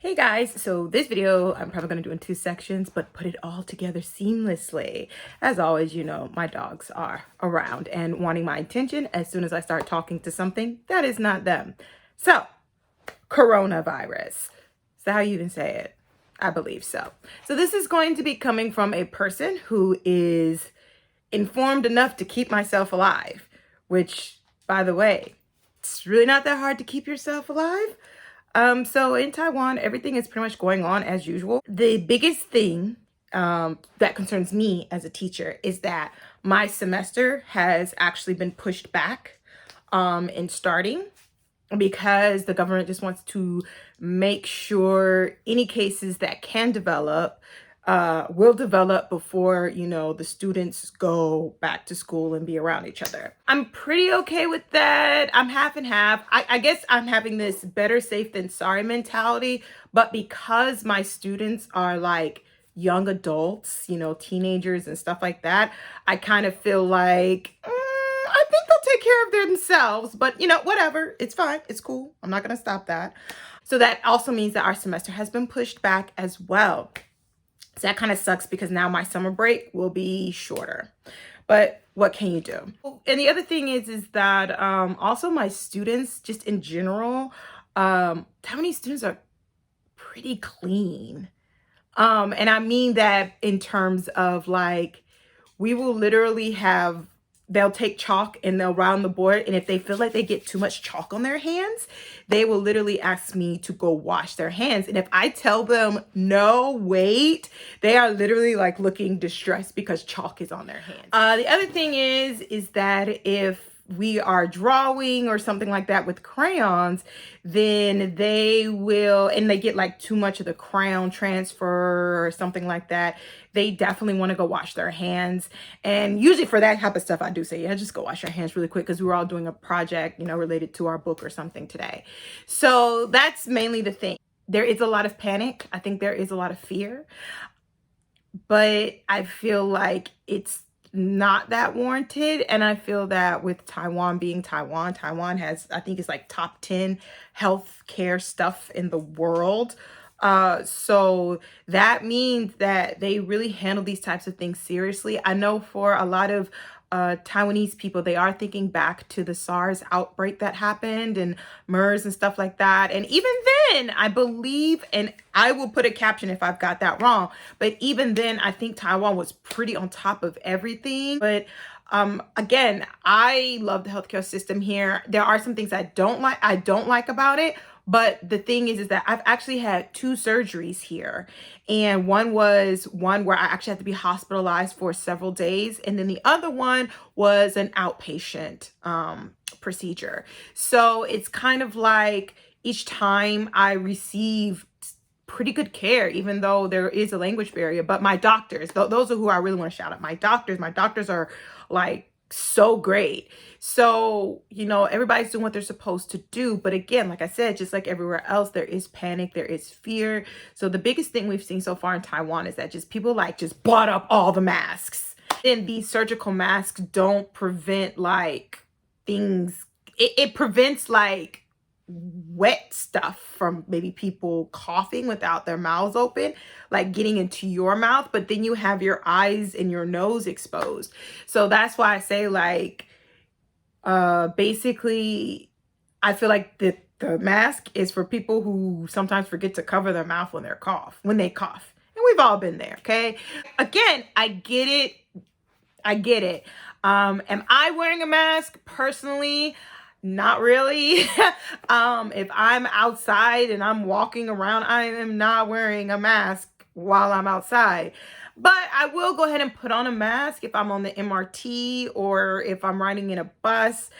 Hey guys, so this video I'm probably going to do in two sections, but put it all together seamlessly. As always, you know, my dogs are around and wanting my attention as soon as I start talking to something that is not them. So, coronavirus. Is that how you even say it? I believe so. So this is going to be coming from a person who is informed enough to keep myself alive, which, by the way, it's really not that hard to keep yourself alive. So in Taiwan, everything is pretty much going on as usual. The biggest thing that concerns me as a teacher is that my semester has actually been pushed back in starting because the government just wants to make sure any cases that can develop will develop before, you know, the students go back to school and be around each other. I'm pretty okay with that. I'm half and half. I guess I'm having this better safe than sorry mentality, but because my students are like young adults, you know, teenagers and stuff like that, I kind of feel like, I think they'll take care of themselves, but you know, whatever, it's fine, it's cool. I'm not gonna stop that. So that also means that our semester has been pushed back as well. So that kind of sucks because now my summer break will be shorter. But what can you do? And the other thing is that also my students, just in general, Taiwanese students are pretty clean. And I mean that in terms of like, we will literally have, they'll take chalk and they'll round the board. And if they feel like they get too much chalk on their hands, they will literally ask me to go wash their hands. And if I tell them, no, wait, they are literally like looking distressed because chalk is on their hands. The other thing is that if we are drawing or something like that with crayons, then they will, and they get like too much of the crayon transfer or something like that, they definitely want to go wash their hands. And usually for that type of stuff, I do say, yeah, just go wash your hands really quick because we were all doing a project, you know, related to our book or something today. So that's mainly the thing. There is a lot of panic. I think there is a lot of fear, but I feel like it's not that warranted. And I feel that with Taiwan being Taiwan, Taiwan has, I think it's like top 10 healthcare stuff in the world. So that means that they really handle these types of things seriously. I know for a lot of Taiwanese people, they are thinking back to the SARS outbreak that happened and MERS and stuff like that. And even then, I believe, and I will put a caption if I've got that wrong, but even then, I think Taiwan was pretty on top of everything. But again, I love the healthcare system here. There are some things I don't like about it. But the thing is that I've actually had 2 surgeries here. And one was one where I actually had to be hospitalized for several days. And then the other one was an outpatient procedure. So it's kind of like each time I received pretty good care, even though there is a language barrier. But my doctors, those are who I really want to shout out. My doctors are like so great. So, you know, everybody's doing what they're supposed to do. But again, like I said, just like everywhere else, there is panic, there is fear. So the biggest thing we've seen so far in Taiwan is that just people like just bought up all the masks. And these surgical masks don't prevent like things. It prevents like wet stuff from maybe people coughing without their mouths open, like getting into your mouth, but then you have your eyes and your nose exposed. So that's why I say like, basically, I feel like the mask is for people who sometimes forget to cover their mouth when they cough. And we've all been there, okay? Again, I get it. Am I wearing a mask personally? Not really. If I'm outside and I'm walking around, I am not wearing a mask while I'm outside. But I will go ahead and put on a mask if I'm on the MRT or if I'm riding in a bus.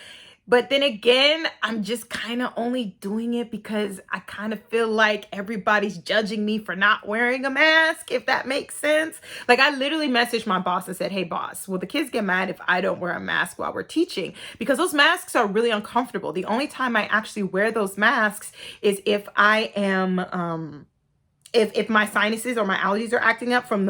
But then again, I'm just kind of only doing it because I kind of feel like everybody's judging me for not wearing a mask, if that makes sense. Like I literally messaged my boss and said, hey boss, will the kids get mad if I don't wear a mask while we're teaching? Because those masks are really uncomfortable. The only time I actually wear those masks is if I am, if my sinuses or my allergies are acting up from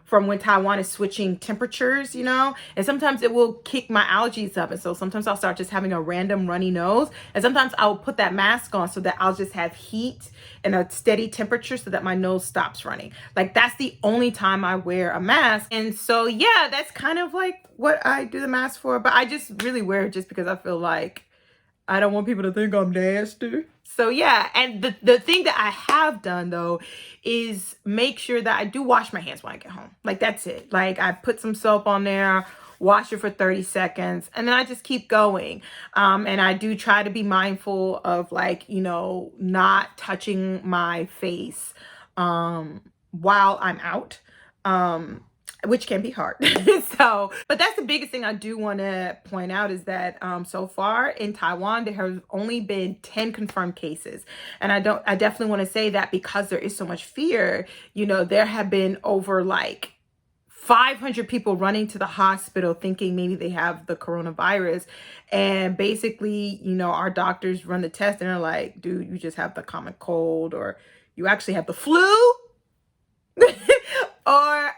from when Taiwan is switching temperatures, you know, and sometimes it will kick my allergies up. And so sometimes I'll start just having a random runny nose. And sometimes I'll put that mask on so that I'll just have heat and a steady temperature so that my nose stops running. Like that's the only time I wear a mask. And so, yeah, that's kind of like what I do the mask for. But I just really wear it just because I feel like I don't want people to think I'm nasty. So yeah, and the thing that I have done though is make sure that I do wash my hands when I get home. Like that's it. Like I put some soap on there, wash it for 30 seconds, and then I just keep going. And I do try to be mindful of like, you know, not touching my face while I'm out. Which can be hard. So, but that's the biggest thing I do want to point out is that so far in Taiwan, there have only been 10 confirmed cases. And I definitely want to say that because there is so much fear, you know, there have been over like 500 people running to the hospital thinking maybe they have the coronavirus. And basically, you know, our doctors run the test and they're like, dude, you just have the common cold, or you actually have the flu. Or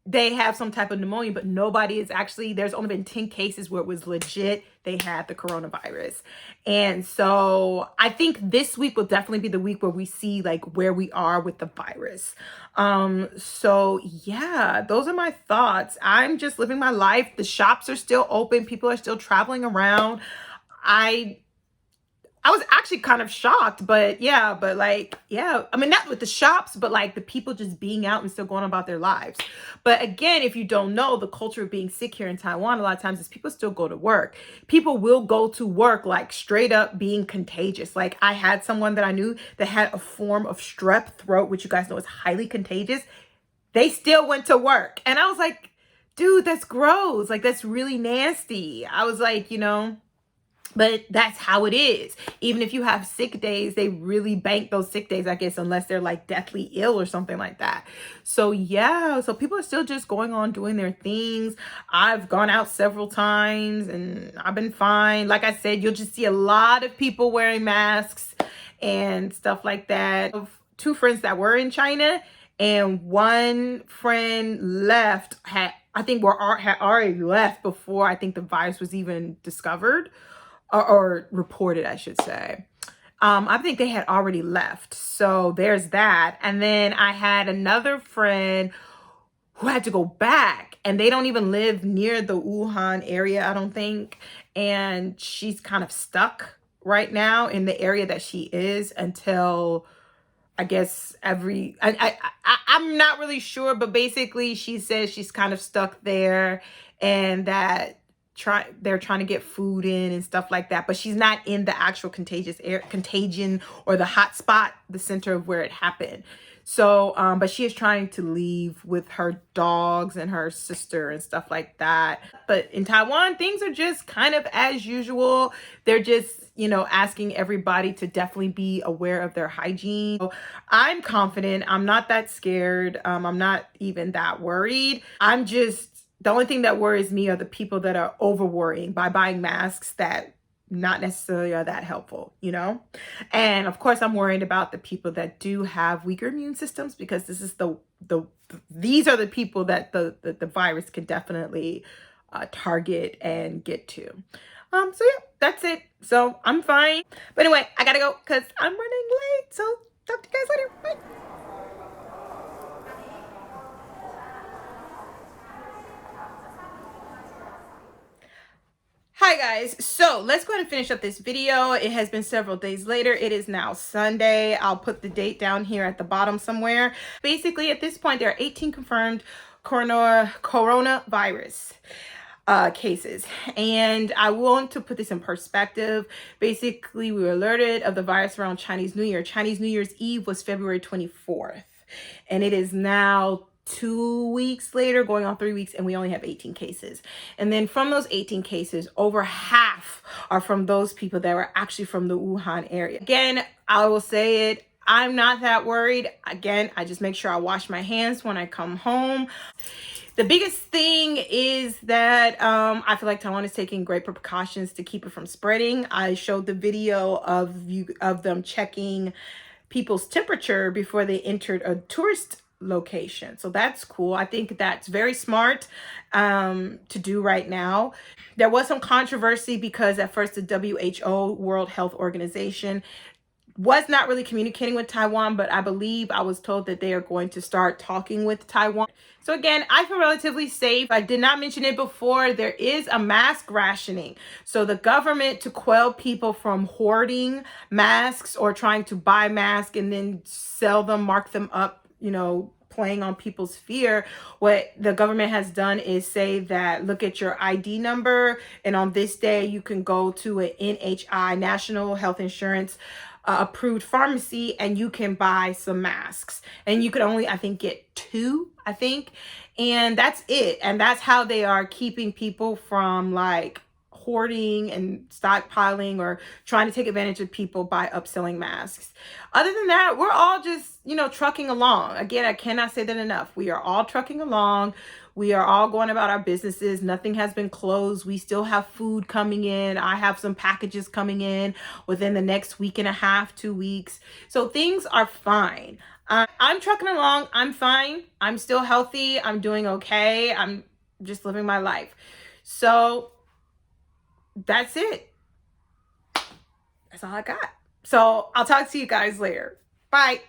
they have some type of pneumonia, but nobody is actually, there's only been 10 cases where it was legit they had the coronavirus. And so I think this week will definitely be the week where we see like where we are with the virus. So yeah, those are my thoughts. I'm just living my life. The shops are still open. People are still traveling around. I was actually kind of shocked, but yeah, I mean, not with the shops, but like the people just being out and still going about their lives. But again, if you don't know, the culture of being sick here in Taiwan, a lot of times is people still go to work. People will go to work like straight up being contagious. Like I had someone that I knew that had a form of strep throat, which you guys know is highly contagious. They still went to work. And I was like, dude, that's gross. Like, that's really nasty. I was like, you know, but that's how it is. Even if you have sick days, they really bank those sick days, I guess, unless they're like deathly ill or something like that. So yeah, so people are still just going on doing their things. I've gone out several times and I've been fine. Like I said, you'll just see a lot of people wearing masks and stuff like that. I have 2 friends that were in China, and one friend left, had already left before I think the virus was even discovered. Or reported, I should say. I think they had already left. So there's that. And then I had another friend who had to go back, and they don't even live near the Wuhan area, I don't think. And she's kind of stuck right now in the area that she is until, I guess, I'm not really sure, but basically she says she's kind of stuck there, and that they're trying to get food in and stuff like that, but she's not in the actual contagion or the hot spot, the center of where it happened. So, but she is trying to leave with her dogs and her sister and stuff like that. But in Taiwan, things are just kind of as usual. They're just, you know, asking everybody to definitely be aware of their hygiene. So I'm confident. I'm not that scared. I'm not even that worried. The only thing that worries me are the people that are over worrying by buying masks that not necessarily are that helpful, you know? And of course, I'm worried about the people that do have weaker immune systems, because this is these are the people that the virus can definitely target and get to. So yeah, that's it. So I'm fine. But anyway, I gotta go because I'm running late. So talk to you guys later. Bye. Hi guys, so let's go ahead and finish up this video. It has been several days later. It is now Sunday. I'll put the date down here at the bottom somewhere. Basically, at this point, there are 18 confirmed coronavirus cases. And I want to put this in perspective. Basically, we were alerted of the virus around Chinese New Year. Chinese New Year's Eve was February 24th. And it is now 2 weeks later, going on 3 weeks, and we only have 18 cases. And then from those 18 cases, over half are from those people that were actually from the Wuhan area. Again, I will say it, I'm not that worried. Again, I just make sure I wash my hands when I come home. The biggest thing is that I feel like Taiwan is taking great precautions to keep it from spreading. I showed the video of them checking people's temperature before they entered a tourist location. So that's cool. I think that's very smart to do right now. There was some controversy because at first the WHO, World Health Organization, was not really communicating with Taiwan, but I believe I was told that they are going to start talking with Taiwan. So again, I feel relatively safe. I did not mention it before. There is a mask rationing. So the government, to quell people from hoarding masks or trying to buy masks and then sell them, mark them up, playing on people's fear, what the government has done is say that look at your ID number, and on this day you can go to an NHI, National Health Insurance approved pharmacy, and you can buy some masks, and you could only, I think, get two, I think, and that's it. And that's how they are keeping people from like hoarding and stockpiling or trying to take advantage of people by upselling masks. Other than that, we're all just, trucking along. Again, I cannot say that enough. We are all trucking along. We are all going about our businesses. Nothing has been closed. We still have food coming in. I have some packages coming in within the next week and a half, 2 weeks. So things are fine. I'm trucking along. I'm fine. I'm still healthy. I'm doing okay. I'm just living my life. So that's it. That's all I got. So I'll talk to you guys later. Bye.